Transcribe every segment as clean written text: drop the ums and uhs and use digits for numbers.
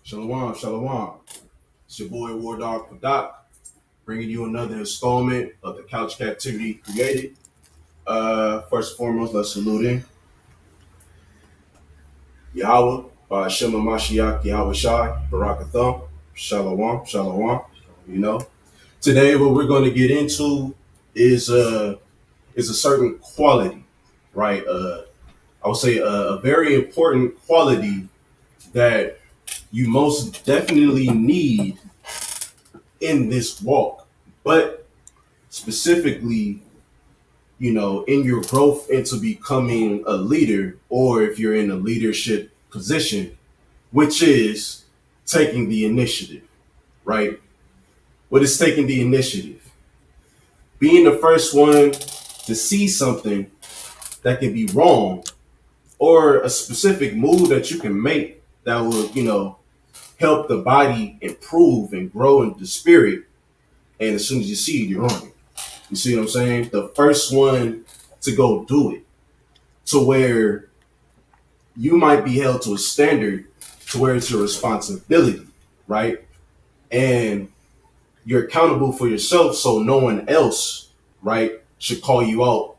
Shalom, shalom. It's your boy War Dog Padak, bringing you another installment of the Couch Captivity Created. First and foremost, let's salute in Yahweh, Shema Mashiach, Yahweh Shai, Barakatham, Shalom, shalom. You know, today what we're going to get into is a certain quality, right? I would say a very important quality that you most definitely need in this walk, but specifically, in your growth into becoming a leader, or if you're in a leadership position, which is taking the initiative, right? What is taking the initiative? Being the first one to see something that can be wrong, or a specific move that you can make that will, help the body improve and grow in the spirit. And as soon as you see it, you're on it. You see what I'm saying? The first one to go do it, to where you might be held to a standard to where it's your responsibility, right? And you're accountable for yourself, so no one else, right, should call you out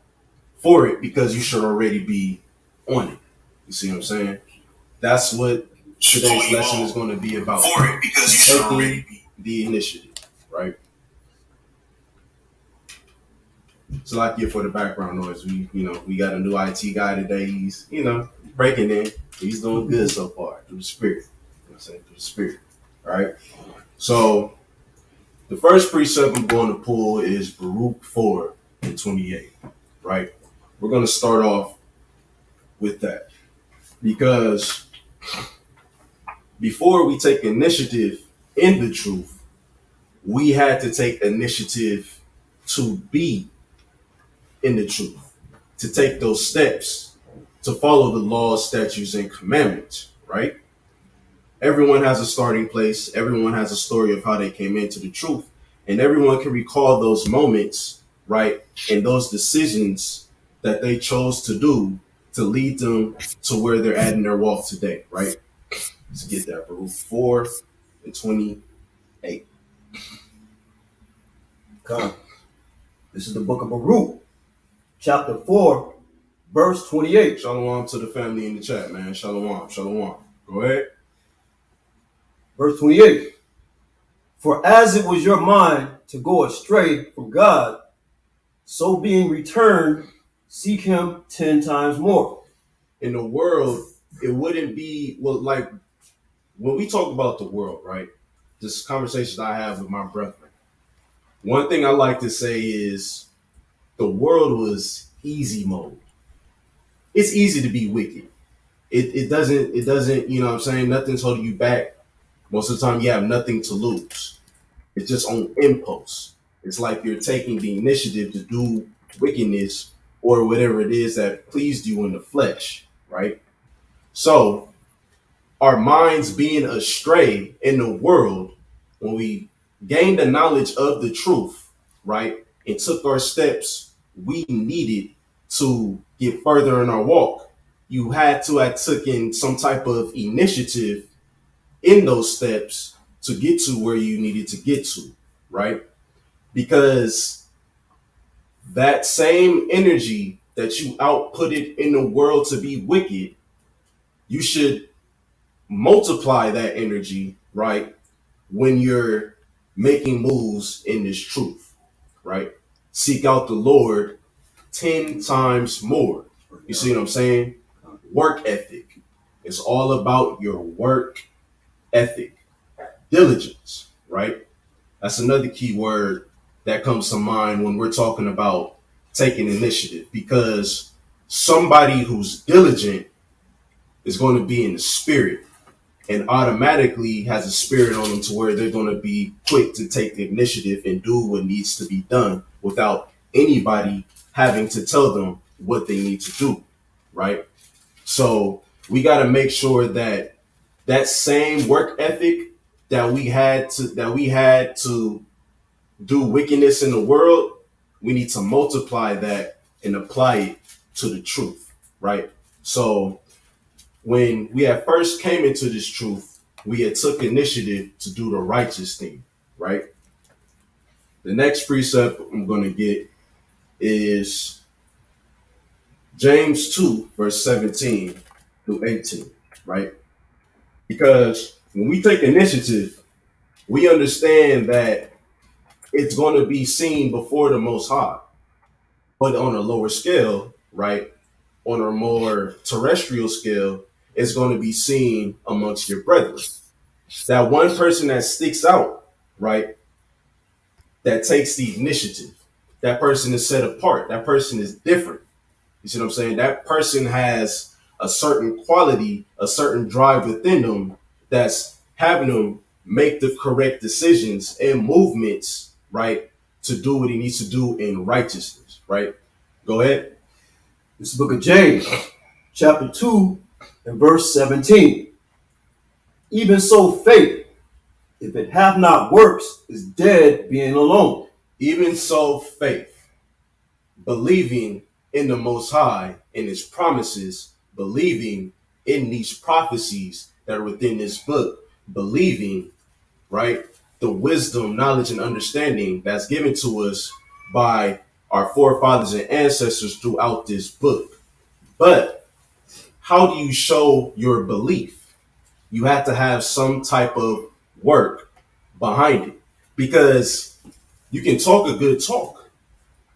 for it because you should already be on it. You see what I'm saying? That's what today's lesson is going to be about. For it because you should already be the initiative, right? So like for the background noise, we got a new IT guy today. He's, breaking in. He's doing good so far through the spirit. You know what I'm saying? Through the spirit. All right. So the first precept I'm going to pull is Baruch 4:28. Right? We're going to start off with that. Because before we take initiative in the truth, we had to take initiative to be in the truth, to take those steps, to follow the laws, statutes, and commandments, right? Everyone has a starting place. Everyone has a story of how they came into the truth. And everyone can recall those moments, right? And those decisions that they chose to do to lead them to where they're at in their walk today, right? Let's get that, Baruch 4:28. Come. This is the book of Baruch, chapter 4, verse 28. Shalom to the family in the chat, man. Shalom, shalom. Go ahead. Verse 28. For as it was your mind to go astray from God, so being returned, seek him 10 times more. In the world, it wouldn't be, like when we talk about the world, right? This conversation I have with my brethren. One thing I like to say is the world was easy mode. It's easy to be wicked. It doesn't, nothing's holding you back. Most of the time you have nothing to lose. It's just on impulse. It's like you're taking the initiative to do wickedness or whatever it is that pleased you in the flesh, right? So our minds being astray in the world, when we gained the knowledge of the truth, right, and took our steps we needed to get further in our walk, you had to have taken some type of initiative in those steps to get to where you needed to get to, right? Because that same energy that you outputted in the world to be wicked, you should multiply that energy, right, when you're making moves in this truth, right? Seek out the Lord 10 times more. You see what I'm saying? Work ethic. It's all about your work ethic. Diligence, right? That's another key word that comes to mind when we're talking about taking initiative, because somebody who's diligent is going to be in the spirit and automatically has a spirit on them to where they're going to be quick to take the initiative and do what needs to be done without anybody having to tell them what they need to do, right? So we got to make sure that that same work ethic that we had to do wickedness in the world, we need to multiply that and apply it to the truth, right? So when we had first came into this truth, we had took initiative to do the righteous thing, right? The next precept I'm going to get is James 2, verse 17 through 18, right? Because when we take initiative, we understand that it's going to be seen before the Most High, but on a lower scale, right? On a more terrestrial scale, it's going to be seen amongst your brethren. That one person that sticks out, right? That takes the initiative. That person is set apart. That person is different. You see what I'm saying? That person has a certain quality, a certain drive within them that's having them make the correct decisions and movements, right? To do what he needs to do in righteousness, right? Go ahead. This is the book of James, chapter 2, and verse 17. Even so, faith, if it hath not works, is dead being alone. Even so, faith, believing in the Most High, in his promises, believing in these prophecies that are within this book, believing, right, the wisdom, knowledge, and understanding that's given to us by our forefathers and ancestors throughout this book. But how do you show your belief? You have to have some type of work behind it, because you can talk a good talk,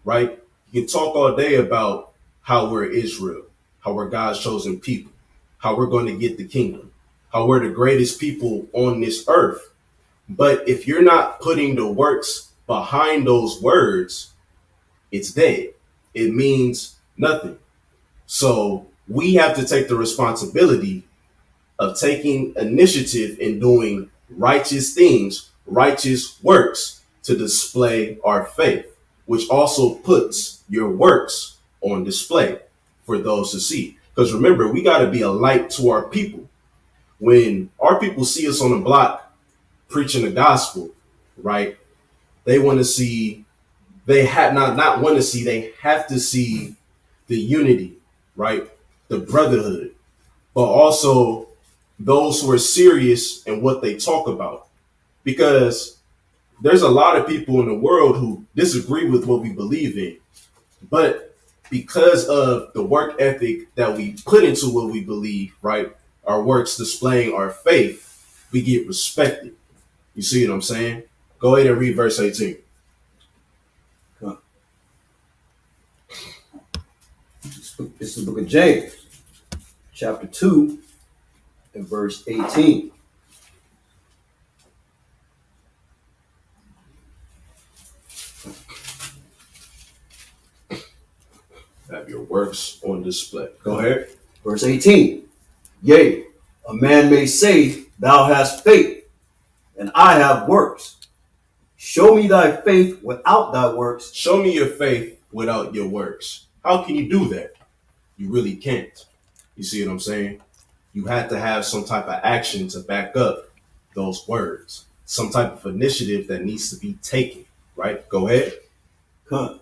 right? You can talk all day about how we're Israel, how we're God's chosen people, how we're going to get the kingdom, how we're the greatest people on this earth. But if you're not putting the works behind those words, it's dead. It means nothing. So we have to take the responsibility of taking initiative in doing righteous things, righteous works to display our faith, which also puts your works on display for those to see. Because remember, we got to be a light to our people. When our people see us on the block preaching the gospel, right? They want to see, they have not want to see, they have to see the unity, right? The brotherhood, but also those who are serious in what they talk about. Because there's a lot of people in the world who disagree with what we believe in, but because of the work ethic that we put into what we believe, right? Our works displaying our faith, we get respected. You see what I'm saying? Go ahead and read verse 18. This is the book of James, chapter 2, and verse 18. Have your works on display. Go ahead. Verse 18. Yea, a man may say, thou hast faith, and I have works. Show me thy faith without thy works. Show me your faith without your works. How can you do that? You really can't. You see what I'm saying? You have to have some type of action to back up those words, some type of initiative that needs to be taken, right? Go ahead. Come.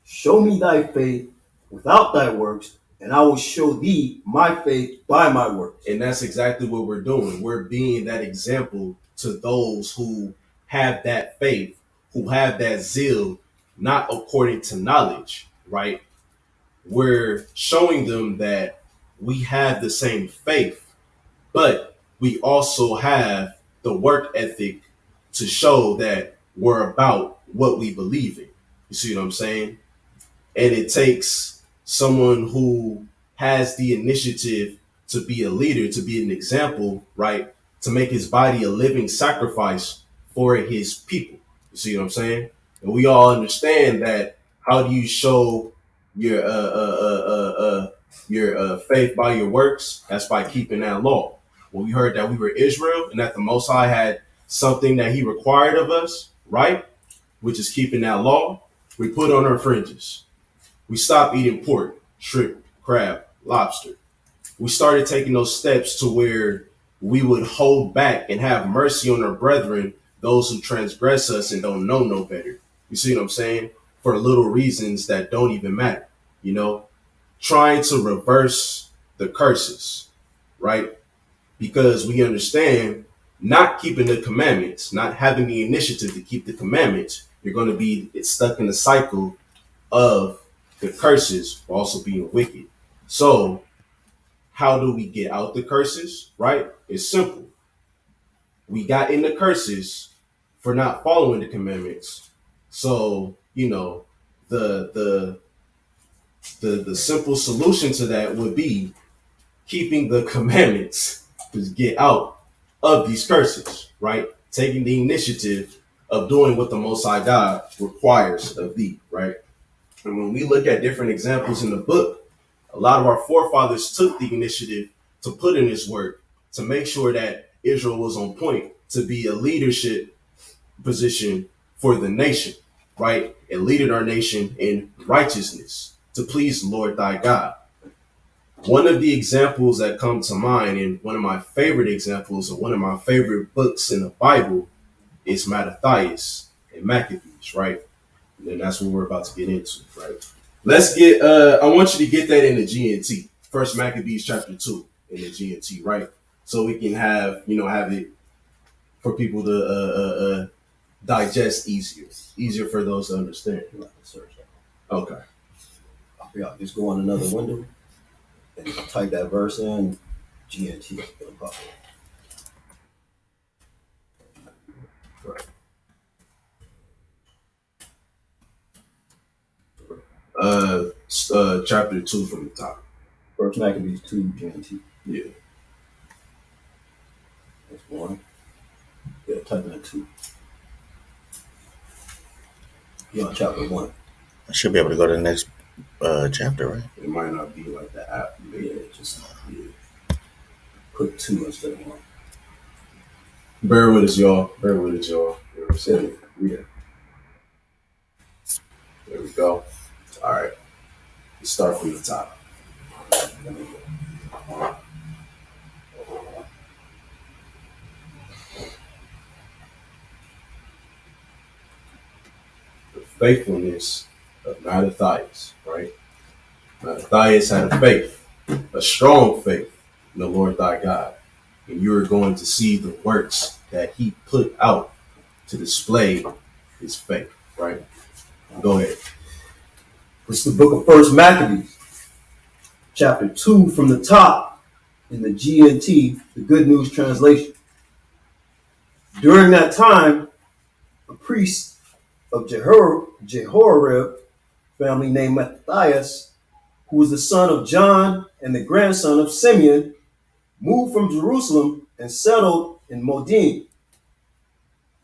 Show me thy faith without thy works, and I will show thee my faith by my works. And that's exactly what we're doing. We're being that example to those who have that faith, who have that zeal, not according to knowledge, right? We're showing them that we have the same faith, but we also have the work ethic to show that we're about what we believe in. You see what I'm saying? And it takes someone who has the initiative to be a leader, to be an example, right? To make his body a living sacrifice for his people. You see what I'm saying? And we all understand that. How do you show your faith by your works? That's by keeping that law. When we heard that we were Israel and that the Most High had something that he required of us, right? Which is keeping that law, we put on our fringes. We stopped eating pork, shrimp, crab, lobster. We started taking those steps to where we would hold back and have mercy on our brethren, those who transgress us and don't know no better. You see what I'm saying? For little reasons that don't even matter, you know, trying to reverse the curses, right? because we understand not keeping the commandments, not having the initiative to keep the commandments, you're going to be stuck in the cycle of the curses while also being wicked. So, how do we get out the curses? Right? It's simple. We got in the curses for not following the commandments. So, the the simple solution to that would be keeping the commandments to get out of these curses, right? Taking the initiative of doing what the Most High God requires of thee, right? And when we look at different examples in the book, a lot of our forefathers took the initiative to put in His work to make sure that Israel was on point to be a leadership position for the nation, right? And leading our nation in righteousness to please the Lord thy God. One of the examples that come to mind, and one of my favorite examples, or one of my favorite books in the Bible, is Mattathias and Maccabees, right? And then that's what we're about to get into, right? Let's get. I want you to get that in the GNT. First Maccabees chapter 2 in the GNT, right? So we can have have it for people to digest easier for those to understand. Okay. Yeah, just go on another window and type that verse in GNT. Chapter 2 from the top. First Maccabees 2 GNT. Yeah. That's one. Yeah, type in 2. You're on chapter 1. I should be able to go to the next chapter, right? It might not be like the app. Yeah, just put 2 instead of 1. Bear with us, y'all. Bear with us, y'all. You know what I'm saying? Yeah. There we go. All right. Let's start from the top. The faithfulness of Mattathias, right? Mattathias had a faith, a strong faith in the Lord thy God. And you're going to see the works that he put out to display his faith, right? Go ahead. It's the book of First Maccabees, chapter 2 from the top in the GNT, the Good News Translation. During that time, a priest of Jehoiarib family named Matthias, who was the son of John and the grandson of Simeon, moved from Jerusalem and settled in Modin.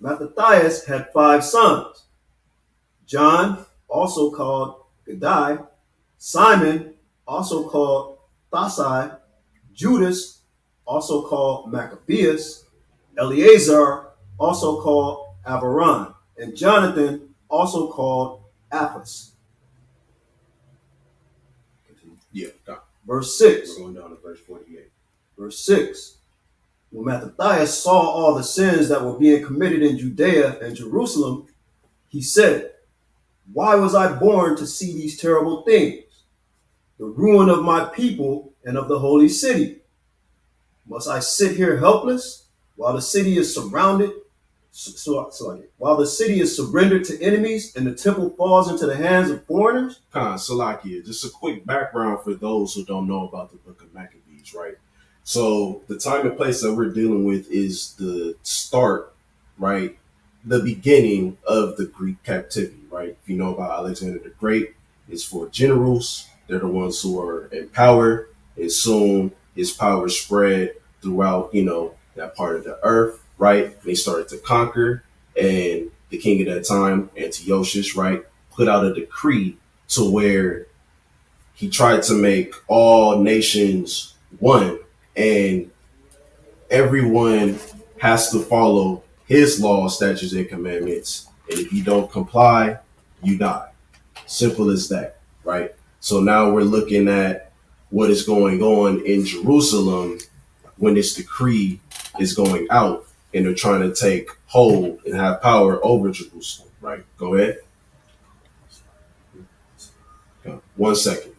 Matthias had 5 sons: John, also called Gadai; Simon, also called Thasai; Judas, also called Maccabeus; Eleazar, also called Abiram; and Jonathan, also called Apphus. Yeah. Verse 6. We're going down to verse 48. Verse 6. When Matthias saw all the sins that were being committed in Judea and Jerusalem, he said, "Why was I born to see these terrible things? The ruin of my people and of the holy city. Must I sit here helpless while the city is surrounded? While the city is surrendered to enemies and the temple falls into the hands of foreigners?" Salakia, just a quick background for those who don't know about the book of Maccabees, right? So the time and place that we're dealing with is the start, right? The beginning of the Greek captivity, right? If you know about Alexander the Great, it's for generals. They're the ones who are in power, and soon his power spread throughout, that part of the earth, right? They started to conquer, and the king at that time, Antiochus, right, put out a decree to where he tried to make all nations one, and everyone has to follow his laws, statutes, and commandments. And if you don't comply, you die. Simple as that, right? So now we're looking at what is going on in Jerusalem when this decree is going out and they're trying to take hold and have power over Jerusalem, right? Go ahead. 1 second.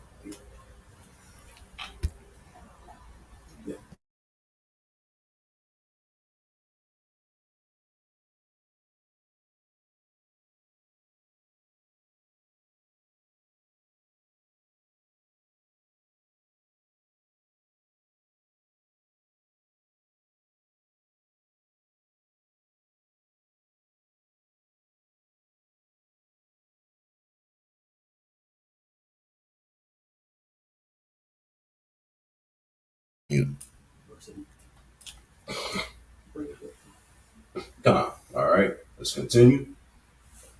You. Come. All right. Let's continue.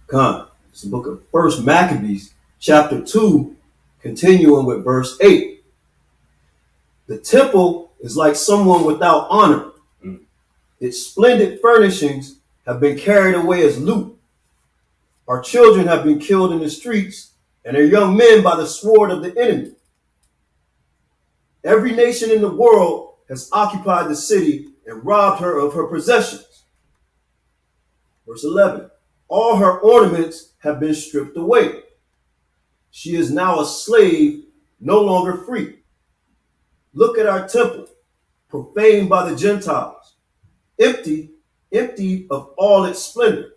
Come. It's the book of First Maccabees, chapter 2, continuing with verse 8. The temple is like someone without honor. Its splendid furnishings have been carried away as loot. Our children have been killed in the streets, and their young men by the sword of the enemy. Every nation in the world has occupied the city and robbed her of her possessions. Verse 11. All her ornaments have been stripped away. She is now a slave, no longer free. Look at our temple, profaned by the Gentiles, empty of all its splendor.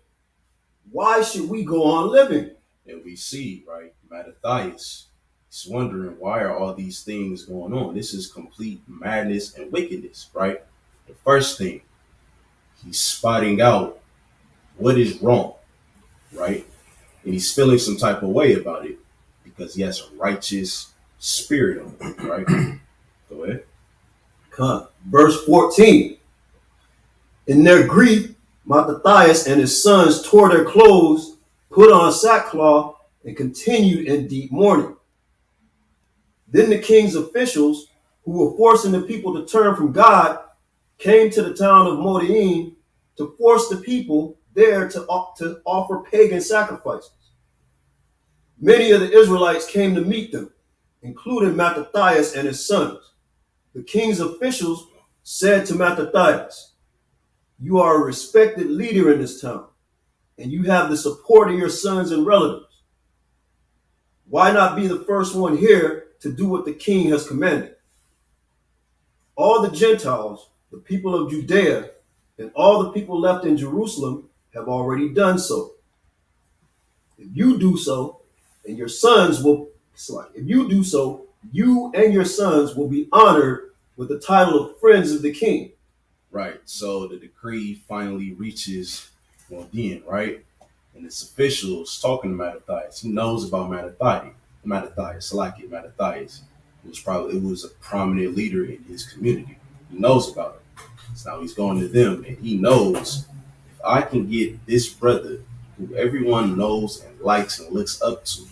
Why should we go on living? And we see, right, Mattathias, he's wondering, why are all these things going on? This is complete madness and wickedness, right? The first thing, he's spotting out what is wrong, right? And he's feeling some type of way about it because he has a righteous spirit on him, right? Go ahead. Verse 14. In their grief, Mattathias and his sons tore their clothes, put on sackcloth, and continued in deep mourning. Then the king's officials, who were forcing the people to turn from God, came to the town of Modi'in to force the people there to offer pagan sacrifices. Many of the Israelites came to meet them, including Mattathias and his sons. The king's officials said to Mattathias, "You are a respected leader in this town, and you have the support of your sons and relatives. Why not be the first one here to do what the king has commanded? All the Gentiles, the people of Judea, and all the people left in Jerusalem have already done so. If you do so, and your sons will, you and your sons will be honored with the title of friends of the king." Right. So the decree finally reaches Modi'in, right? And its officials talking to Mattathias. He knows about Mattathias. It was a prominent leader in his community. He knows about it. So now he's going to them, and he knows, if I can get this brother who everyone knows and likes and looks up to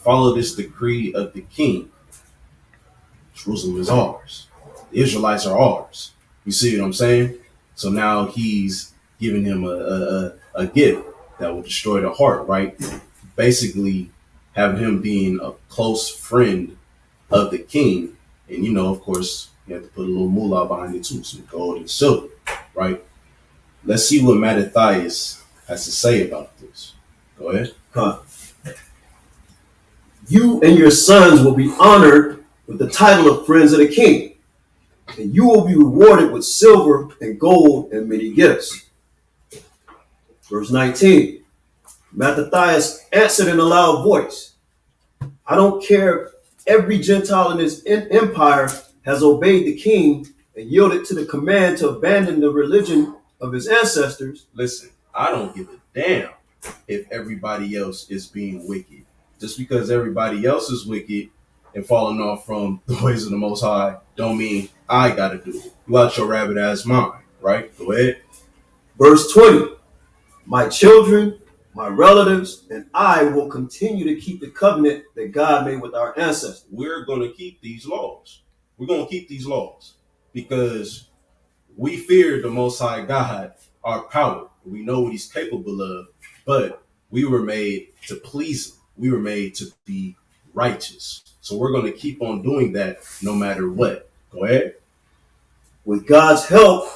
follow this decree of the king, Jerusalem is ours. The Israelites are ours. You see what I'm saying? So now he's giving him a gift that will destroy the heart, right? Basically, having him being a close friend of the king. And, of course, you have to put a little moolah behind it too, some gold and silver, right? Let's see what Mattathias has to say about this. Go ahead. You and your sons will be honored with the title of friends of the king, and you will be rewarded with silver and gold and many gifts. Verse 19. Mattathias answered in a loud voice, "I don't care if every Gentile in his empire has obeyed the king and yielded to the command to abandon the religion of his ancestors." Listen, I don't give a damn if everybody else is being wicked. Just because everybody else is wicked and falling off from the ways of the Most High, don't mean I gotta do it. You out your rabbit ass mind, right? Go ahead. Verse 20. My children, my relatives, and I will continue to keep the covenant that God made with our ancestors. We're going to keep these laws. We're going to keep these laws because we fear the Most High God, our power. We know what he's capable of, but we were made to please him. We were made to be righteous. So we're going to keep on doing that no matter what. Go ahead. With God's help,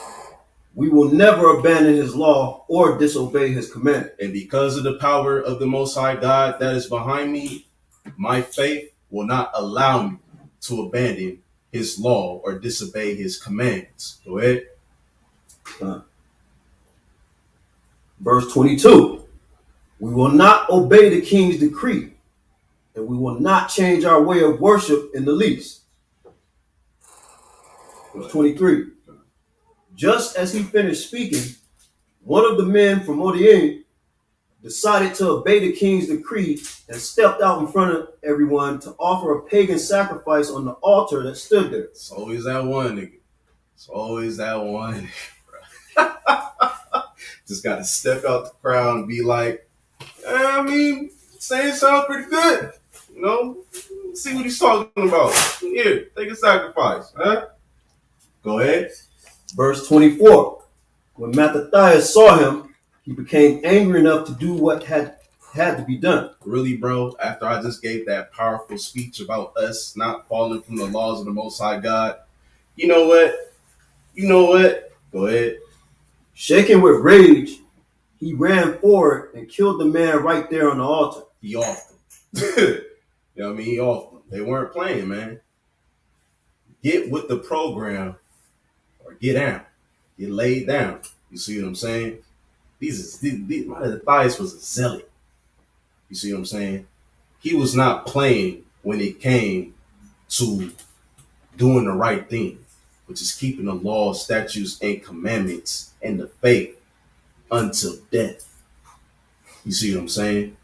we will never abandon his law or disobey his command. And because of the power of the Most High God that is behind me, my faith will not allow me to abandon his law or disobey his commands. Go ahead. Verse 22. We will not obey the king's decree, and we will not change our way of worship in the least. Verse 23. Just as he finished speaking, one of the men from Modi'in decided to obey the king's decree and stepped out in front of everyone to offer a pagan sacrifice on the altar that stood there. It's always that one nigga. It's always that one. Just got to step out the crowd and be like, I mean, saying sounds pretty good. You know, see what he's talking about. Here, take a sacrifice. Huh? Go ahead. Verse 24. When Mattathias saw him, he became angry enough to do what had to be done. Really, bro, after I just gave that powerful speech about us not falling from the laws of the Most High God, you know what? Go ahead. Shaken with rage, he ran forward and killed the man right there on the altar. He off them. You know what I mean? He off them. They weren't playing, man. Get with the program or get down. Get laid down. You see what I'm saying? Mattathias was a zealot. You see what I'm saying? He was not playing when it came to doing the right thing, which is keeping the laws, statutes, and commandments and the faith until death. You see what I'm saying?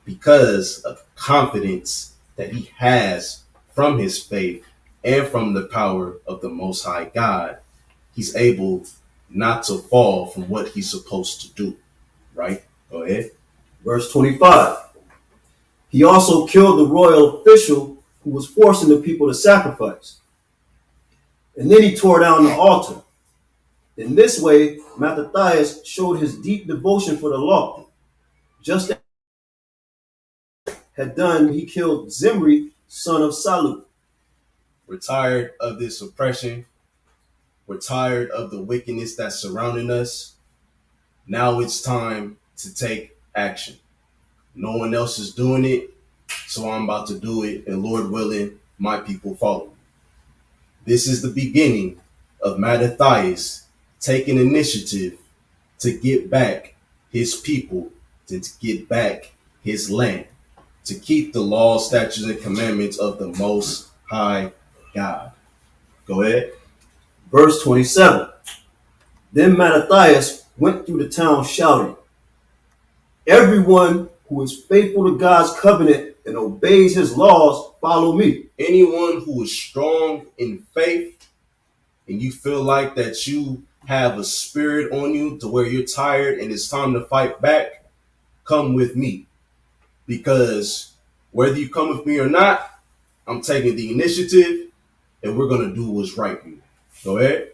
Because of confidence that he has from his faith and from the power of the Most High God, he's able not to fall from what he's supposed to do. Right? Go ahead. Verse 25. He also killed the royal official who was forcing the people to sacrifice. And then he tore down the altar. In this way, Mattathias showed his deep devotion for the law, just as he had done. He killed Zimri, son of Salu. We're tired of this oppression. We're tired of the wickedness that's surrounding us. Now it's time to take action. No one else is doing it, so I'm about to do it, and Lord willing, my people follow me. This is the beginning of Mattathias taking initiative to get back his people, to get back his land, to keep the laws, statutes, and commandments of the Most High God. Go ahead. Verse 27. Then Mattathias went through the town shouting, everyone who is faithful to God's covenant and obeys his laws, follow me. Anyone who is strong in faith and you feel like that you have a spirit on you to where you're tired and it's time to fight back, come with me. Because whether you come with me or not, I'm taking the initiative and we're going to do what's right for you. Go ahead.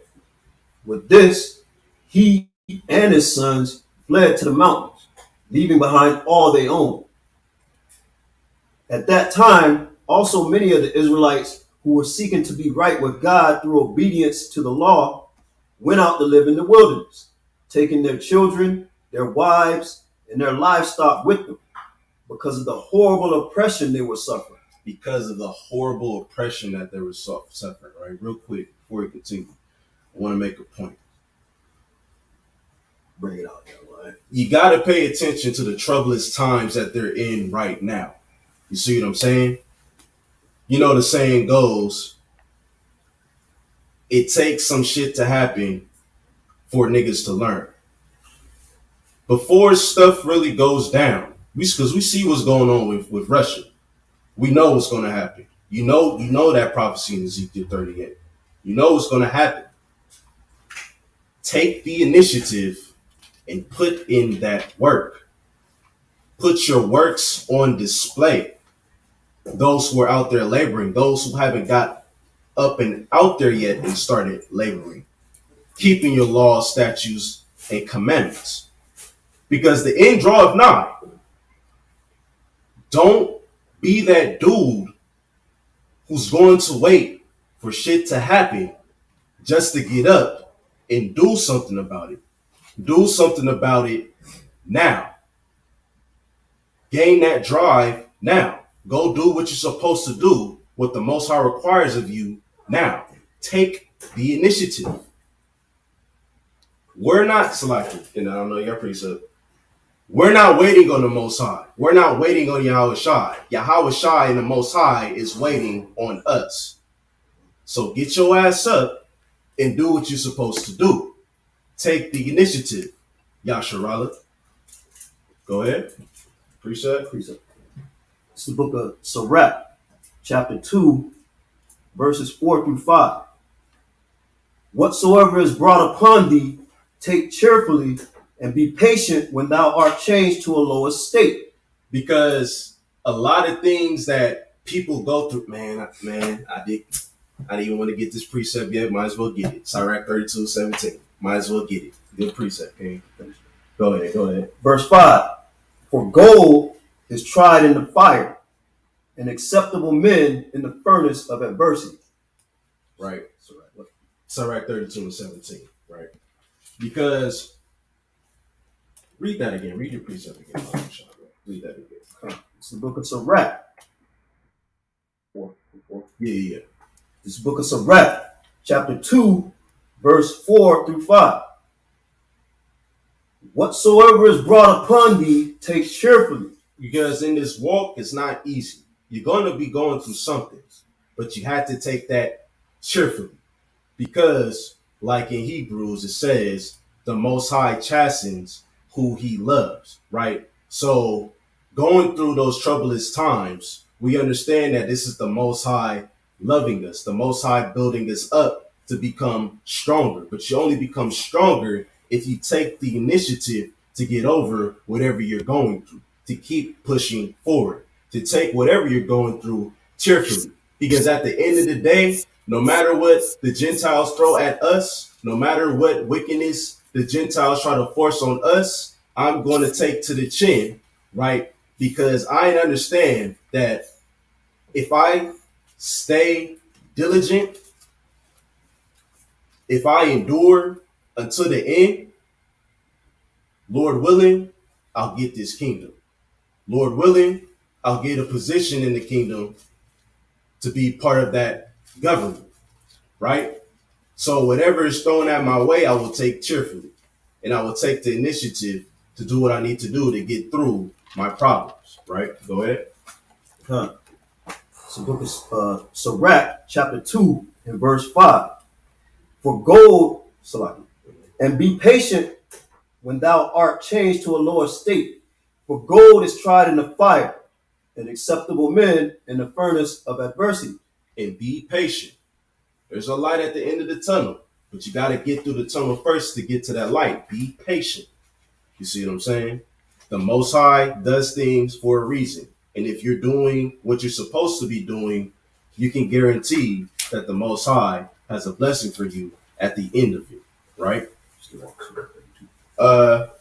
With this, he and his sons fled to the mountains, leaving behind all they owned. At that time, also many of the Israelites who were seeking to be right with God through obedience to the law went out to live in the wilderness, taking their children, their wives, and their livestock with them because of the horrible oppression they were suffering. Because of the horrible oppression that they were suffering, right? Real quick, before we continue, I want to make a point. Bring it out there, right? You got to pay attention to the troublous times that they're in right now. You see what I'm saying? You know, the saying goes, it takes some shit to happen for niggas to learn. Before stuff really goes down, because we see what's going on with Russia. We know what's going to happen. You know that prophecy in Ezekiel 38. You know what's going to happen. Take the initiative and put in that work. Put your works on display. Those who are out there laboring, those who haven't got up and out there yet and started laboring, keeping your laws, statutes, and commandments. Because the end draweth nigh. Don't be that dude who's going to wait for shit to happen just to get up and do something about it. Do something about it now. Gain that drive now. Go do what you're supposed to do, what the Most High requires of you now. Take the initiative. We're not selected, and I don't know, you're pretty sub. We're not waiting on the Most High. We're not waiting on Yahweh Shai. Yahweh Shai and the Most High is waiting on us. So get your ass up and do what you're supposed to do. Take the initiative, Yasharala. Go ahead. Precept. Precept. It's the book of Sirach, chapter 2, verses 4 through 5. Whatsoever is brought upon thee, take cheerfully, and be patient when thou art changed to a lower state. Because a lot of things that people go through, I didn't even want to get this precept yet. Might as well get it. Sirach 32:17. Might as well get it. Good precept, okay? Go ahead. Verse 5. For gold is tried in the fire, and acceptable men in the furnace of adversity. Right. Sirach 32:17. Right. Because read that again. Read your precept again. Read that again. It's the book of Sirach. Yeah. It's the book of Sirach, chapter 2, verse 4 through 5. Whatsoever is brought upon thee, take cheerfully. Because in this walk, it's not easy. You're going to be going through something, but you have to take that cheerfully. Because, like in Hebrews, it says, the Most High chastens who he loves, right? So going through those troublous times, we understand that this is the Most High loving us, the Most High building us up to become stronger. But you only become stronger if you take the initiative to get over whatever you're going through, to keep pushing forward, to take whatever you're going through cheerfully. Because at the end of the day, no matter what the Gentiles throw at us, no matter what wickedness the Gentiles try to force on us, I'm going to take to the chin, right? Because I understand that if I stay diligent, if I endure until the end, Lord willing, I'll get this kingdom. Lord willing, I'll get a position in the kingdom to be part of that government, right? So whatever is thrown at my way, I will take cheerfully. And I will take the initiative to do what I need to do to get through my problems, right? Go ahead. It's the book of Sirach, chapter 2, and verse 5. For gold, and be patient when thou art changed to a lower state. For gold is tried in the fire, and acceptable men in the furnace of adversity. And be patient. There's a light at the end of the tunnel, but you got to get through the tunnel first to get to that light. Be patient. You see what I'm saying? The Most High does things for a reason. And if you're doing what you're supposed to be doing, you can guarantee that the Most High has a blessing for you at the end of it, right?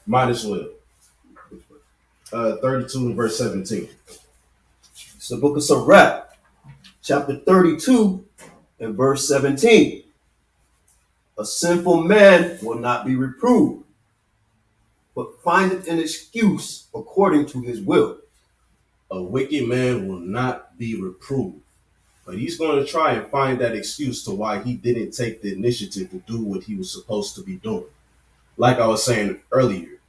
Might as well. 32 and verse 17. It's the book of Sirach, chapter 32 and verse 17. A sinful man will not be reproved, but findeth an excuse according to his will. A wicked man will not be reproved, but he's going to try and find that excuse to why he didn't take the initiative to do what he was supposed to be doing. Like I was saying earlier,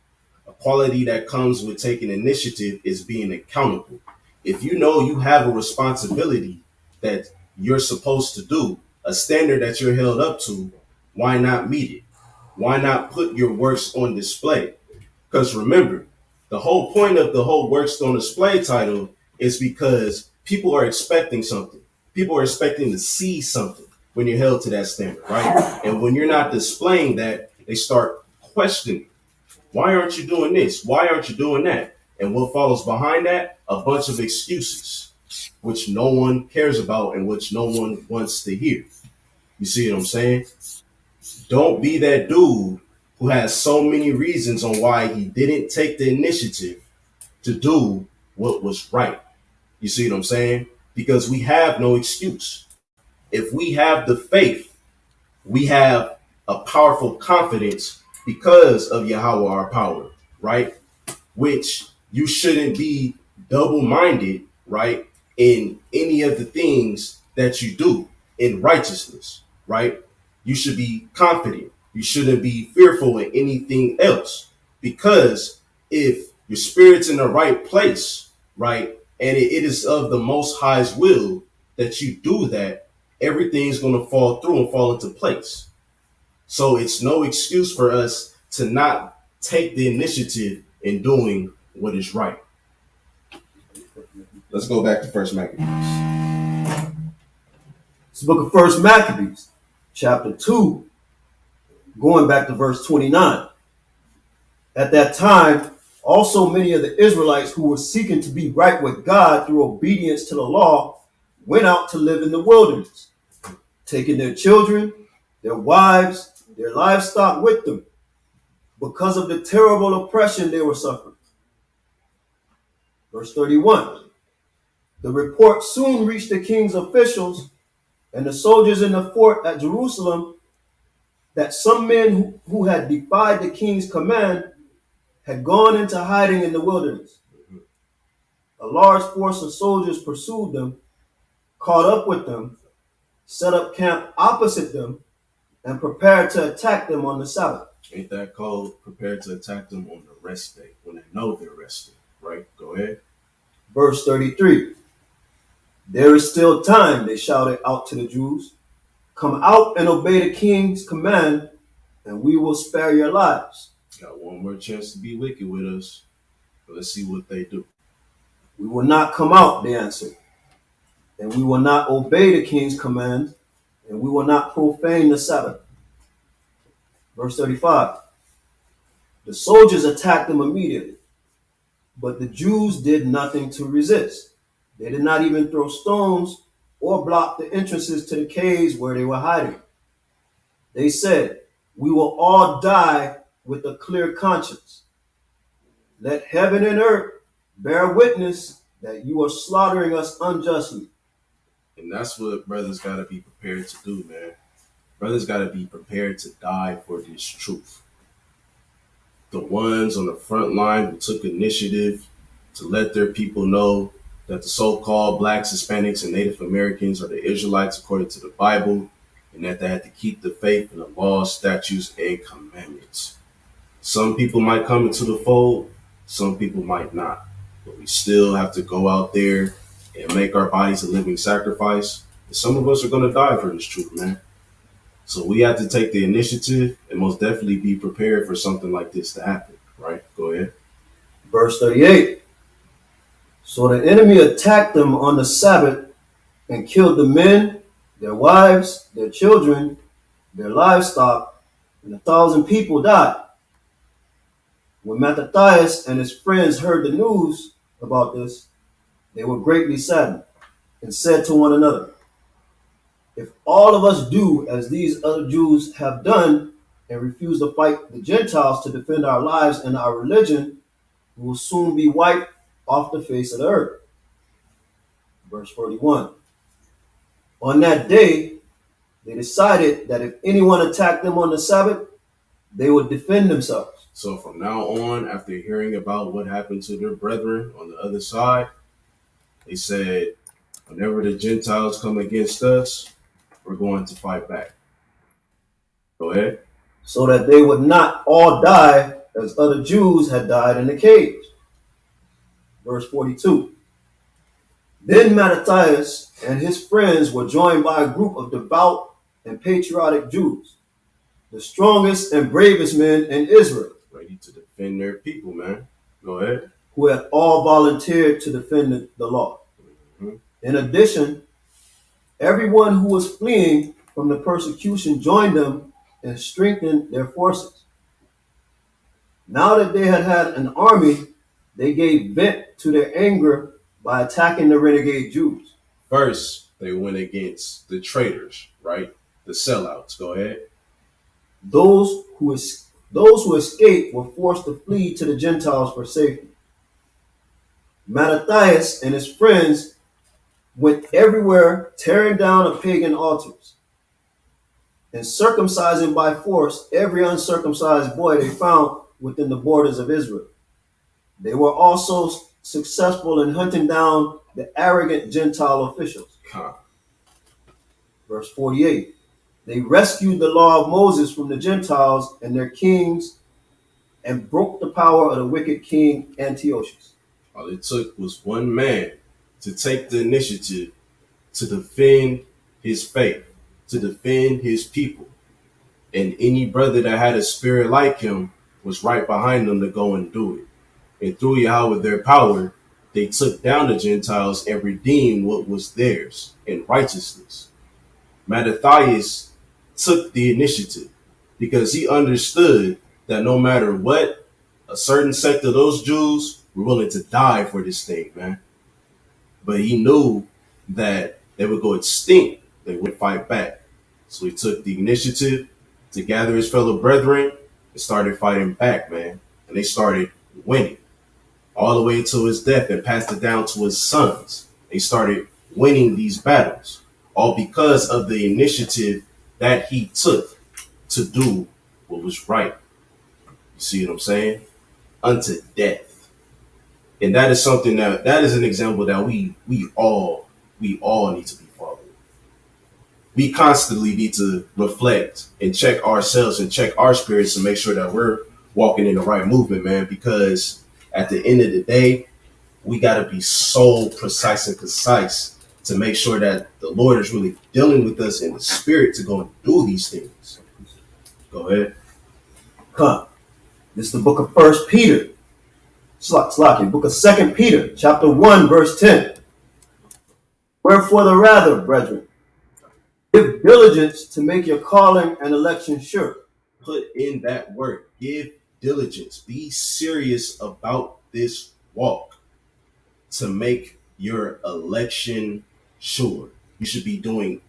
a quality that comes with taking initiative is being accountable. If you know you have a responsibility that you're supposed to do, a standard that you're held up to, why not meet it? Why not put your works on display? Because remember, the whole point of the whole works on display title is because people are expecting something. People are expecting to see something when you're held to that standard, right? And when you're not displaying that, they start questioning. Why aren't you doing this? Why aren't you doing that? And what follows behind that? A bunch of excuses, which no one cares about and which no one wants to hear. You see what I'm saying? Don't be that dude who has so many reasons on why he didn't take the initiative to do what was right. You see what I'm saying? Because we have no excuse. If we have the faith, we have a powerful confidence because of Yahweh, our power, right? Which you shouldn't be double-minded, right? In any of the things that you do in righteousness, right? You should be confident. You shouldn't be fearful in anything else, because if your spirit's in the right place, right, and it is of the Most High's will that you do that, everything's going to fall through and fall into place. So it's no excuse for us to not take the initiative in doing what is right. Let's go back to First Maccabees. It's the book of First Maccabees, chapter 2, going back to verse 29. At that time, also many of the Israelites who were seeking to be right with God through obedience to the law went out to live in the wilderness, taking their children, their wives, their livestock with them, because of the terrible oppression they were suffering. Verse 31. The report soon reached the king's officials and the soldiers in the fort at Jerusalem that some men who had defied the king's command had gone into hiding in the wilderness. A large force of soldiers pursued them, caught up with them, set up camp opposite them, and prepared to attack them on the Sabbath. Ain't that called prepared to attack them on the rest day, when they know they're resting, right? Go ahead. Verse 33. There is still time, they shouted out to the Jews. Come out and obey the king's command, and we will spare your lives. Got one more chance to be wicked with us. But let's see what they do. We will not come out, they answered. And we will not obey the king's command, and we will not profane the Sabbath. Verse 35. The soldiers attacked them immediately, but the Jews did nothing to resist. They did not even throw stones or block the entrances to the caves where they were hiding. They said, we will all die with a clear conscience. Let heaven and earth bear witness that you are slaughtering us unjustly. And that's what brothers got to be prepared to do, man. Brothers got to be prepared to die for this truth. The ones on the front line who took initiative to let their people know that the so-called blacks, Hispanics, and Native Americans are the Israelites according to the Bible, and that they had to keep the faith and the laws, statutes, and commandments. Some people might come into the fold, some people might not. But we still have to go out there and make our bodies a living sacrifice. And some of us are going to die for this truth, man. So we have to take the initiative and most definitely be prepared for something like this to happen, right? Go ahead. Verse 38. So the enemy attacked them on the Sabbath and killed the men, their wives, their children, their livestock, and 1,000 people died. When Mattathias and his friends heard the news about this, they were greatly saddened and said to one another, if all of us do as these other Jews have done and refuse to fight the Gentiles to defend our lives and our religion, we will soon be wiped off the face of the earth. Verse 41. On that day, they decided that if anyone attacked them on the Sabbath, they would defend themselves. So from now on, after hearing about what happened to their brethren on the other side, they said, whenever the Gentiles come against us, we're going to fight back. Go ahead. So that they would not all die as other Jews had died in the caves. Verse 42. Then Mattathias and his friends were joined by a group of devout and patriotic Jews, the strongest and bravest men in Israel. Ready to defend their people, man. Go ahead. Who had all volunteered to defend the law. Mm-hmm. In addition, everyone who was fleeing from the persecution joined them and strengthened their forces. Now that they had had an army, they gave vent to their anger by attacking the renegade Jews. First, they went against the traitors, right? The sellouts. Go ahead. Those who escaped were forced to flee to the Gentiles for safety. Mattathias and his friends went everywhere, tearing down the pagan altars and circumcising by force every uncircumcised boy they found within the borders of Israel. They were also successful in hunting down the arrogant Gentile officials. Verse 48. They rescued the law of Moses from the Gentiles and their kings and broke the power of the wicked king Antiochus. All it took was one man to take the initiative to defend his faith, to defend his people. And any brother that had a spirit like him was right behind them to go and do it. And through Yahweh their power, they took down the Gentiles and redeemed what was theirs in righteousness. Mattathias took the initiative because he understood that no matter what, a certain sect of those Jews were willing to die for this thing, man. But he knew that they would go extinct. They would fight back. So he took the initiative to gather his fellow brethren and started fighting back, man. And they started winning all the way to his death and passed it down to his sons. They started winning these battles, all because of the initiative that he took to do what was right. You see what I'm saying? Unto death. And that is something that is an example that we all need to be following. We constantly need to reflect and check ourselves and check our spirits to make sure that we're walking in the right movement, man, because at the end of the day, we got to be so precise and concise to make sure that the Lord is really dealing with us in the spirit to go and do these things. Go ahead. Come. This is the book of 1 Peter. Slaki, book of 2 Peter, chapter 1, verse 10. Wherefore the rather, brethren, give diligence to make your calling and election sure. Put in that word. Give diligence. Be serious about this walk to make your election sure. You should be doing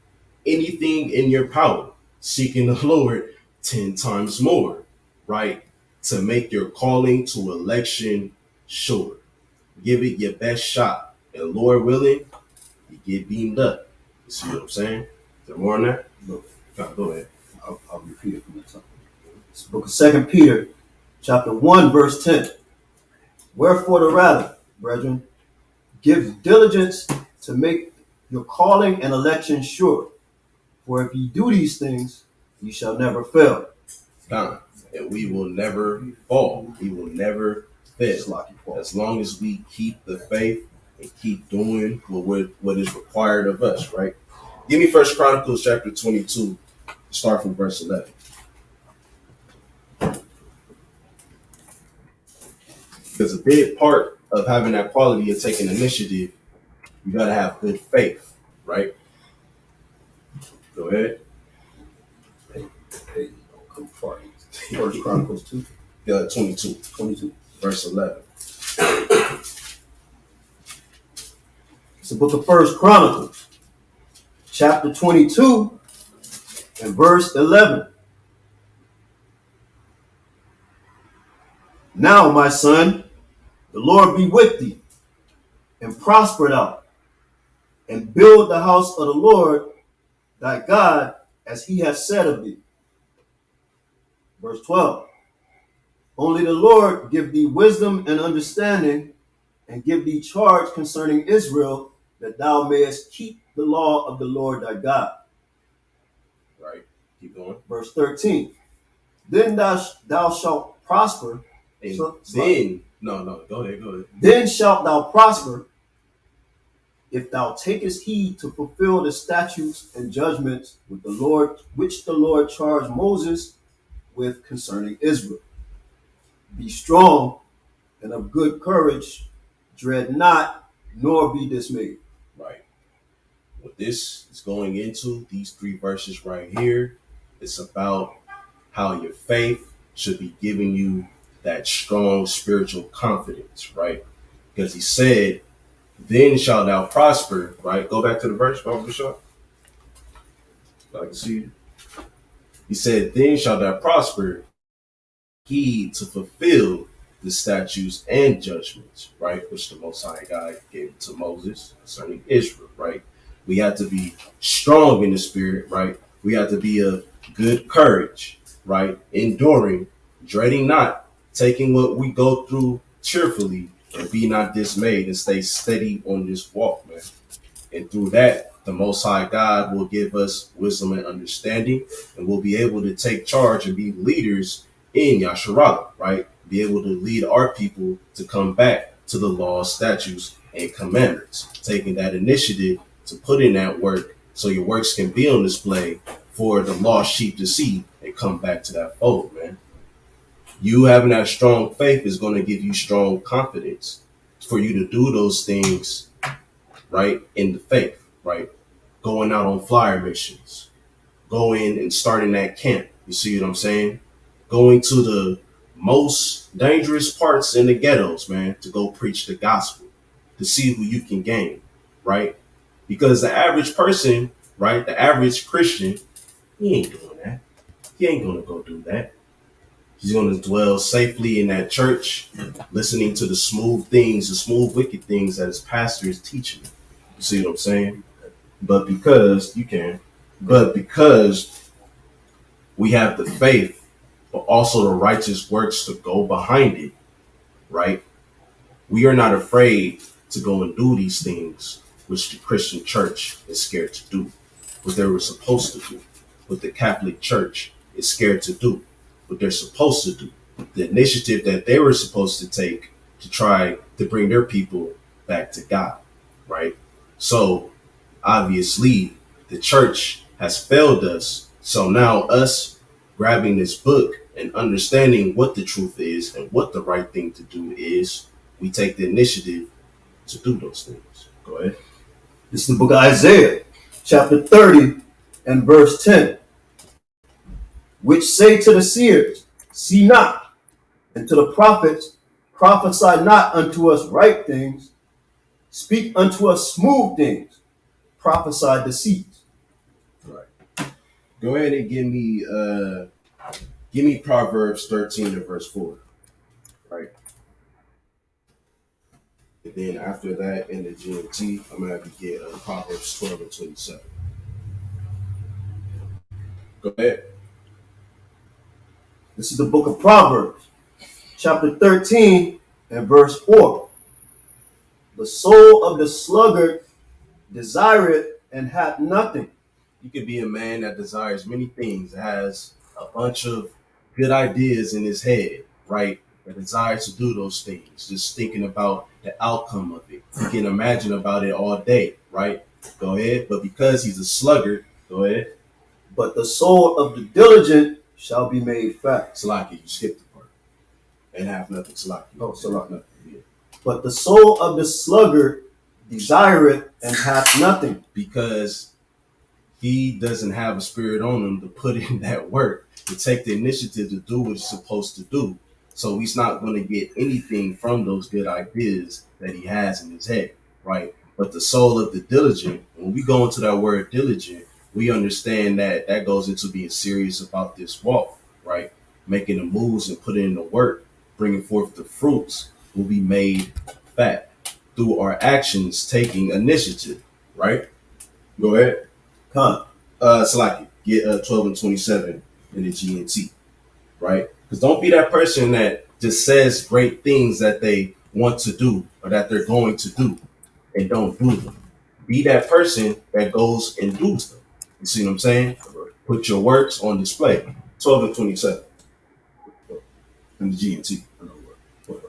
anything in your power, seeking the Lord 10 times more, right? To make your calling to election sure. Give it your best shot. And Lord willing, you get beamed up. You see what I'm saying? Is there more on that? Look, Go ahead. I'll repeat it from the top. It's the book of 2 Peter, chapter 1, verse 10. Wherefore the rather, brethren, give diligence to make your calling and election sure. For if ye do these things, ye shall never fail. God. And we will never fall. We will never fail. As long as we keep the faith and keep doing what is required of us, right? Give me 1 Chronicles chapter 22, start from verse 11. Because a big part of having that quality of taking initiative, you got to have good faith, right? Go ahead. Hey, come far. 1 Chronicles 2. 22, verse 11. It's the book of 1 Chronicles, chapter 22, and verse 11. Now, my son, the Lord be with thee, and prosper thou, and build the house of the Lord thy God, as he hath said of thee. Verse 12. Only the Lord give thee wisdom and understanding, and give thee charge concerning Israel, that thou mayest keep the law of the Lord thy God. Right. Keep going. Verse 13. Then thou shalt prosper. And go ahead. Then shalt thou prosper if thou takest heed to fulfill the statutes and judgments with the Lord, which the Lord charged Moses with concerning Israel. Be strong and of good courage, dread not, nor be dismayed. Right. What this is going into, these 3 verses right here, it's about how your faith should be giving you that strong spiritual confidence, right? Because he said, then shalt thou prosper, right? Go back to the verse, Barbara Shaw. I can see it. He said, then shalt thou prosper, heed to fulfill the statutes and judgments, right? Which the Most High God gave to Moses concerning Israel, right? We have to be strong in the spirit, right? We have to be of good courage, right? Enduring, dreading not, taking what we go through cheerfully, and be not dismayed, and stay steady on this walk, man. And through that, the Most High God will give us wisdom and understanding, and we'll be able to take charge and be leaders in Yasharala, right? Be able to lead our people to come back to the laws, statutes, and commandments, taking that initiative to put in that work so your works can be on display for the lost sheep to see and come back to that fold, man. You having that strong faith is going to give you strong confidence for you to do those things, right, in the faith, right? Going out on flyer missions, going and starting that camp. You see what I'm saying? Going to the most dangerous parts in the ghettos, man, to go preach the gospel, to see who you can gain, right? Because the average person, right, the average Christian, he ain't doing that. He ain't going to go do that. He's going to dwell safely in that church, listening to the smooth things, the smooth, wicked things that his pastor is teaching. You see what I'm saying? But because we have the faith, but also the righteous works to go behind it, right? We are not afraid to go and do these things, which the Christian church is scared to do, what they were supposed to do, what the Catholic Church is scared to do, what they're supposed to do, the initiative that they were supposed to take to try to bring their people back to God, right? So obviously the church has failed us. So now us grabbing this book and understanding what the truth is and what the right thing to do is, we take the initiative to do those things. Go ahead. This is the book of Isaiah, chapter 30 and verse 10. Which say to the seers, see not, and to the prophets, prophesy not unto us right things, speak unto us smooth things, prophesy deceits. Right. Go ahead and give me Proverbs 13 and verse 4. Right. And then after that in the GMT, I'm gonna have you get Proverbs 12 and 27. Go ahead. This is the book of Proverbs, chapter 13 and verse 4. The soul of the sluggard desireth and hath nothing. You could be a man that desires many things, that has a bunch of good ideas in his head, right? That desires to do those things, just thinking about the outcome of it. You can imagine about it all day, right? Go ahead. But because he's a sluggard, go ahead. But the soul of the diligent shall be made fat. Salaki, you skipped the part. And have nothing, Salaki. Oh, Salaki. Nothing. Yeah. But the soul of the sluggard desireth and hath nothing. Because he doesn't have a spirit on him to put in that work, to take the initiative to do what he's supposed to do. So he's not going to get anything from those good ideas that he has in his head, right? But the soul of the diligent, when we go into that word diligent, we understand that that goes into being serious about this walk, right? Making the moves and putting in the work, bringing forth the fruits will be made fat through our actions, taking initiative, right? Go ahead. Salaki, get 12 and 27 in the GNT, right? Because don't be that person that just says great things that they want to do or that they're going to do and don't do them. Be that person that goes and does them. You see what I'm saying? Put your works on display. 12 and 27 in the GNT. What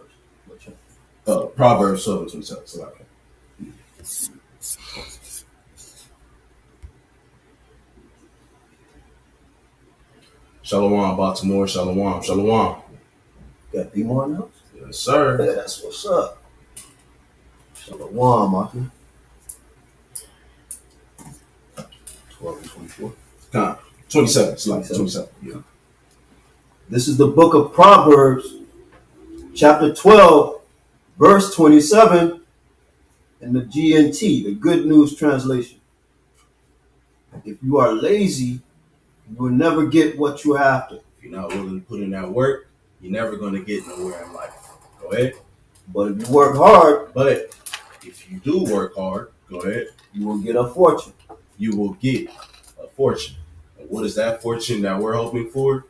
verse? Proverbs 12 and 27. Salaki. Shalom, Baltimore. Shalom. Shalom. Got be more notes? Yes, sir. Yeah, that's what's up. Shalom, Maki. 12 and 24. 27. Salaki. 27. Yeah. This is the book of Proverbs, chapter 12, verse 27, in the GNT, the Good News Translation. If you are lazy, you will never get what you're after. If you're not willing to put in that work, you're never going to get nowhere in life. Go ahead. But if you work hard, But if you do work hard, go ahead. you will get a fortune. You will get a fortune. And what is that fortune that we're hoping for?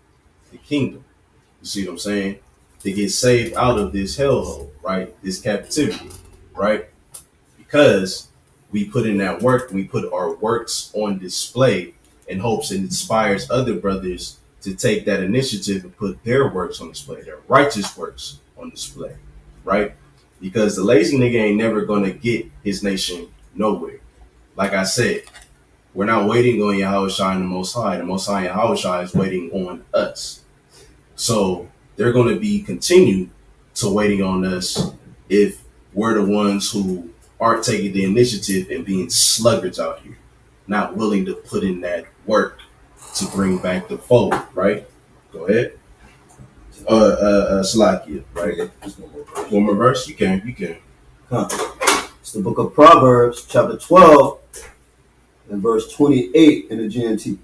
The kingdom. You see what I'm saying? To get saved out of this hellhole, right? This captivity, right? Because we put in that work, we put our works on display in hopes it inspires other brothers to take that initiative and put their works on display, their righteous works on display, right? Because the lazy nigga ain't never gonna get his nation nowhere. Like I said, we're not waiting on Yahweh Shai and the Most High. The Most High and Yahweh Shai is waiting on us. So they're going to be continue to waiting on us if we're the ones who aren't taking the initiative and being sluggards out here, not willing to put in that work to bring back the fold, right? Go ahead. Slakia, right? One more verse? You can. It's the book of Proverbs, chapter 12, and verse 28 in the GNT.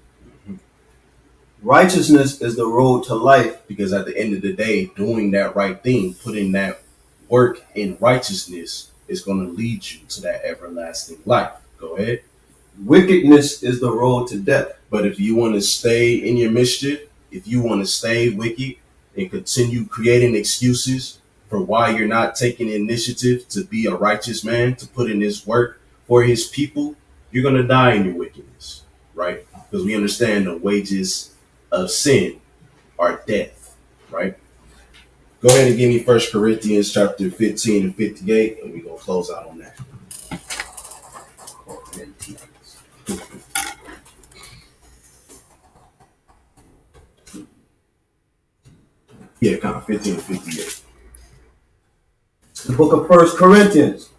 Righteousness is the road to life. Because at the end of the day, doing that right thing, putting that work in righteousness is going to lead you to that everlasting life. Go ahead. Wickedness is the road to death. But if you want to stay in your mischief, if you want to stay wicked and continue creating excuses for why you're not taking initiative to be a righteous man, to put in his work for his people, you're going to die in your wickedness, right? Because we understand the wages of sin are death, right? Go ahead and give me 1 Corinthians chapter 15 and 58, and we're going to close out on that. Yeah, kind of 15 and 58. The book of 1 Corinthians,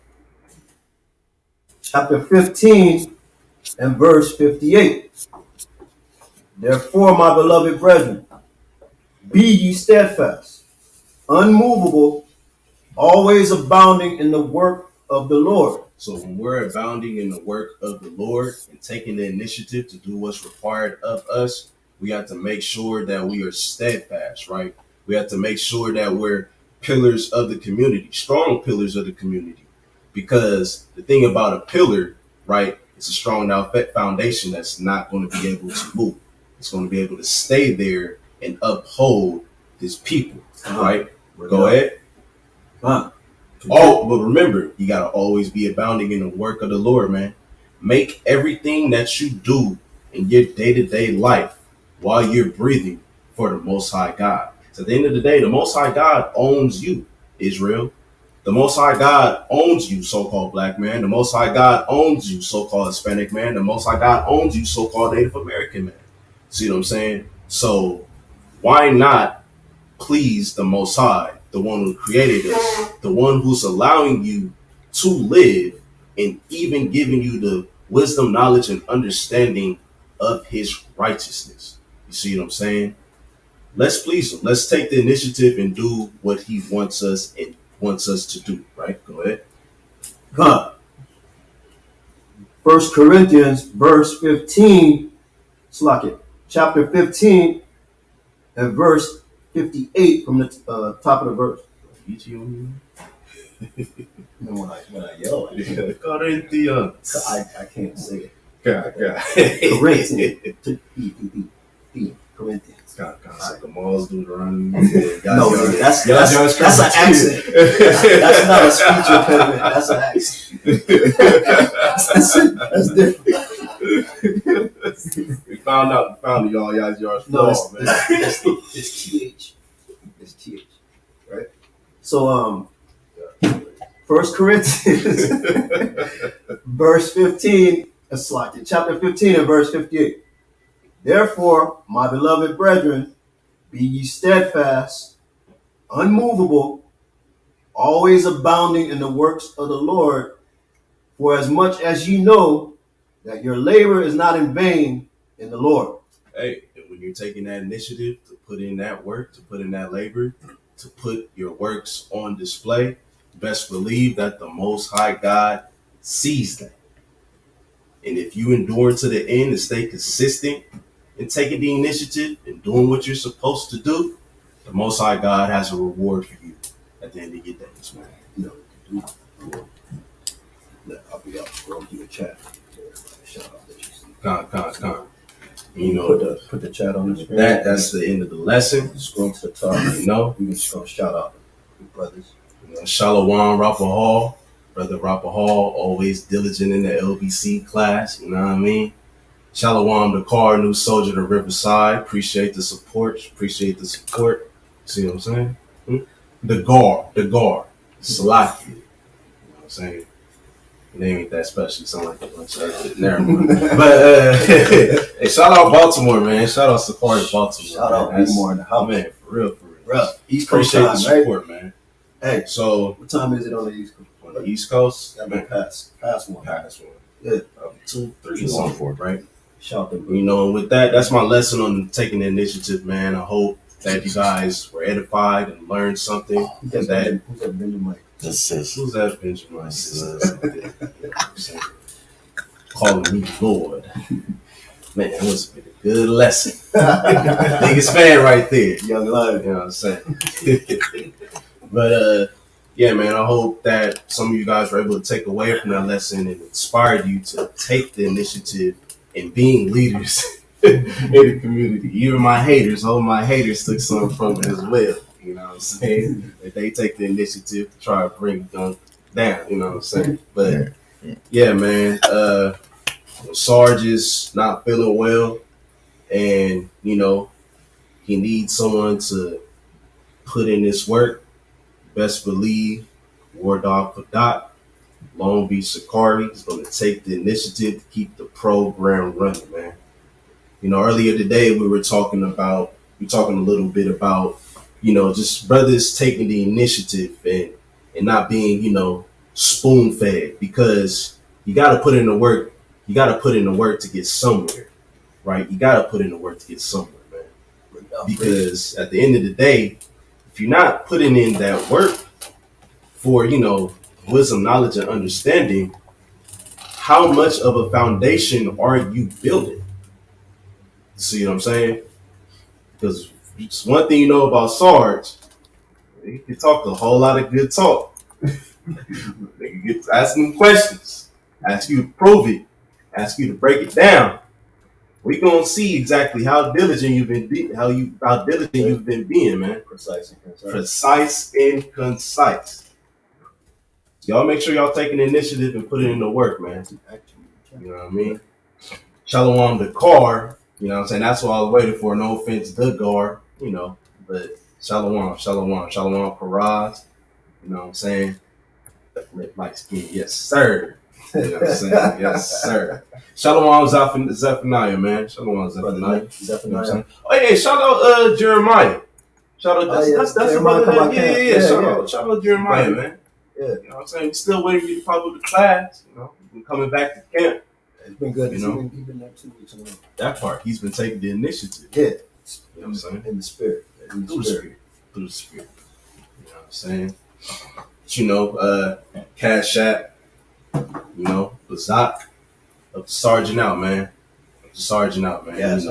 chapter 15 and verse 58. Therefore, my beloved brethren, be ye steadfast, unmovable, always abounding in the work of the Lord. So when we're abounding in the work of the Lord and taking the initiative to do what's required of us, we have to make sure that we are steadfast, right? We have to make sure that we're pillars of the community, strong pillars of the community. Because the thing about a pillar, right, it's a strong foundation that's not going to be able to move. It's going to be able to stay there and uphold his people, right? Go ahead. Oh, but remember, you got to always be abounding in the work of the Lord, man. Make everything that you do in your day-to-day life while you're breathing for the Most High God. So at the end of the day, the Most High God owns you, Israel. The Most High God owns you, so-called black man. The Most High God owns you, so-called Hispanic man. The Most High God owns you, so-called Native American man. See what I'm saying? So why not please the Most High, the one who created us, the one who's allowing you to live and even giving you the wisdom, knowledge, and understanding of his righteousness. You see what I'm saying? Let's please him. Let's take the initiative and do what he wants us to do, right? Go ahead. 1 Corinthians verse 15, chapter 15 and verse 58 from the top of the verse. When I yell at you. I can't say it. Corinthians. Like the malls do around. No, that's an accent. That's not a speech impediment. That's an accent. That's different. We found y'all guys yours. No, it's TH. It's TH. Right? So 1 Corinthians verse 15, chapter 15 and verse 58. Therefore, my beloved brethren, be ye steadfast, unmovable, always abounding in the works of the Lord, for as much as ye know that your labor is not in vain in the Lord. Hey, and when you're taking that initiative to put in that work, to put in that labor, to put your works on display, best believe that the Most High God sees that. And if you endure to the end and stay consistent in taking the initiative and doing what you're supposed to do, the Most High God has a reward for you at the end of your days, man. I'll be up for you a chat. Shout out that you see. Con. You know, put the chat on the screen. That's the end of the lesson. Scroll to the top. You know, we can just go shout out your brothers. Shalom Rappa Hall, brother Rappa Hall, always diligent in the LBC class. You know what I mean? Shalom the car, new soldier to Riverside. Appreciate the support. See what I'm saying? The guard. Salaki. You know what I'm saying? It ain't that special. It sound like a bunch of never mind. But hey, shout out Baltimore, man. Shout out Safari Baltimore. Shout out Baltimore in the house. Man, for real. Bro, East Coast Appreciate time, the right? support, man. Hey, So what time is it on the East Coast? on the East Coast, That man, past one. past one. Yeah. 2, 3, 2, 1, 4. right? Shout them. You know, and with that, that's my lesson on taking the initiative, man. I hope that you guys were edified and learned something. Who's that Benjamin? This is Who's that, Benjamin? Calling me Lord. Man, that was a good lesson. Biggest fan right there. Young Lion. You know what I'm saying? But yeah, man, I hope that some of you guys were able to take away from that lesson and inspired you to take the initiative in being leaders in the community. Even my haters, all my haters took something from it as well. You know what I'm saying? That they take the initiative to try to bring them down, you know what I'm saying? But yeah, man, Sarge is not feeling well, and you know, he needs someone to put in this work. Best believe War Dog Padat, Long Beach SICARRI is going to take the initiative to keep the program running, man. You know, earlier today we were talking a little bit about, you know, just brothers taking the initiative and not being, you know, spoon fed, because you got to put in the work. You got to put in the work to get somewhere, right? You got to put in the work to get somewhere, man. Because at the end of the day, if you're not putting in that work for, you know, wisdom, knowledge, and understanding, how much of a foundation are you building? See what I'm saying? Because just one thing you know about Sarge, he can talk a whole lot of good talk. They can get asking him questions, ask you to prove it, ask you to break it down. We're gonna see exactly how diligent you've been being, man. Precise and concise. Y'all make sure y'all taking the initiative and put it into work, man. You know what I mean? Shalom Dakar, you know what I'm saying? That's what I was waiting for. No offense, Dakar, you know, but Shalom Paraz, you know what I'm saying? Light skin, yes, sir. You know what I'm saying? Yes, sir. Shalom Zephaniah, man. Shalom Zephaniah. You know what I'm saying? Oh, yeah, shout out Jeremiah. Shout out, that's the brother. Yeah. Shout out Jeremiah, man. Yeah. You know what I'm saying? We're still waiting for you to pop up the class, you know. We're coming back to camp. It's been good. You know? He's been there 2 weeks in a row. That part, he's been taking the initiative. Yeah. You know what I'm saying? In the spirit. Through the spirit. You know what I'm saying? But, you know, Cash App, you know, Bazak, up to Sergeant out, man. Gas you know,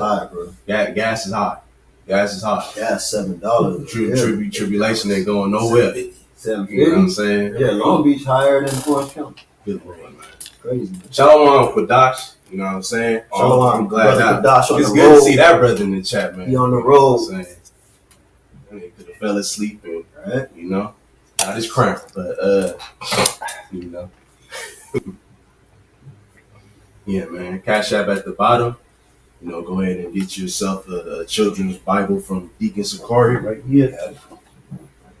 high, bro. Gas is high. Gas $7. Tribulation ain't going nowhere. You know what I'm saying? Yeah, Long Beach higher than Orange County. Good Lord, man. Crazy. Shalom Quadash, you know what I'm saying? Shalom, I'm glad that it's good to see that brother in the chat, man. He on the road. You know what I'm saying? He could have fell asleep and, right? You know, not his cramp, but you know. Yeah, man. Cash App at the bottom. You know, go ahead and get yourself a children's Bible from Deacon SICARRI right here.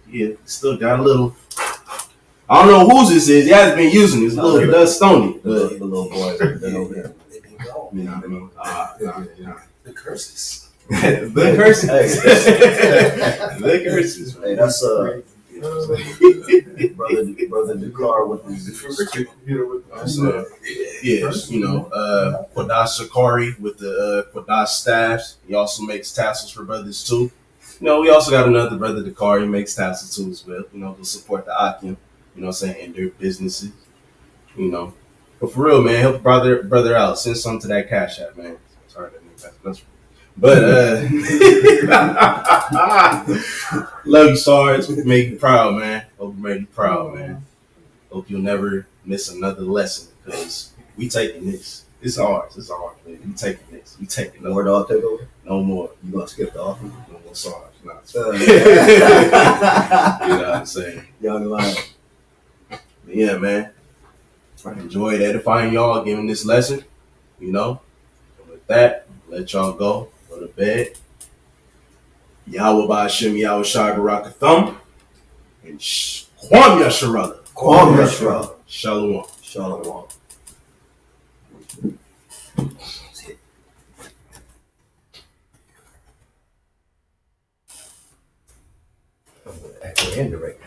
Yeah, still got a little. I don't know whose this is. He hasn't been using it. It's a little dust stony. But The little boys have been over there. you know what I mean? the curses. The curses. The curses. Hey, that's brother Dakar with the Yes, you know, Quadash SICARRI with the Quadash staffs. He also makes tassels for brothers too. You know, we also got another brother Dakar. He makes tassels too as well. You know, to support the Akim. You know what I'm saying, in their businesses. You know, but for real, man, help brother out. Send some to that Cash App, man. Sorry, that's. But love you, Sarge. Make you proud, man. Hope we made you proud, man. Hope you'll never miss another lesson, because we taking this. It's ours, man. We taking this. We taking War Dog take over. no more. You gonna skip the office? No more Sarge. Nah, You you know what I'm saying? Young Lion. But yeah, man. I enjoyed edifying y'all, giving this lesson. You know. And with that, let y'all go to bed. Yahweh Ba'Hashem Yahweh Shai Barakathum. And Kwam Yasharala. Kwam Yasharala. Shalom. Shalom. indirect.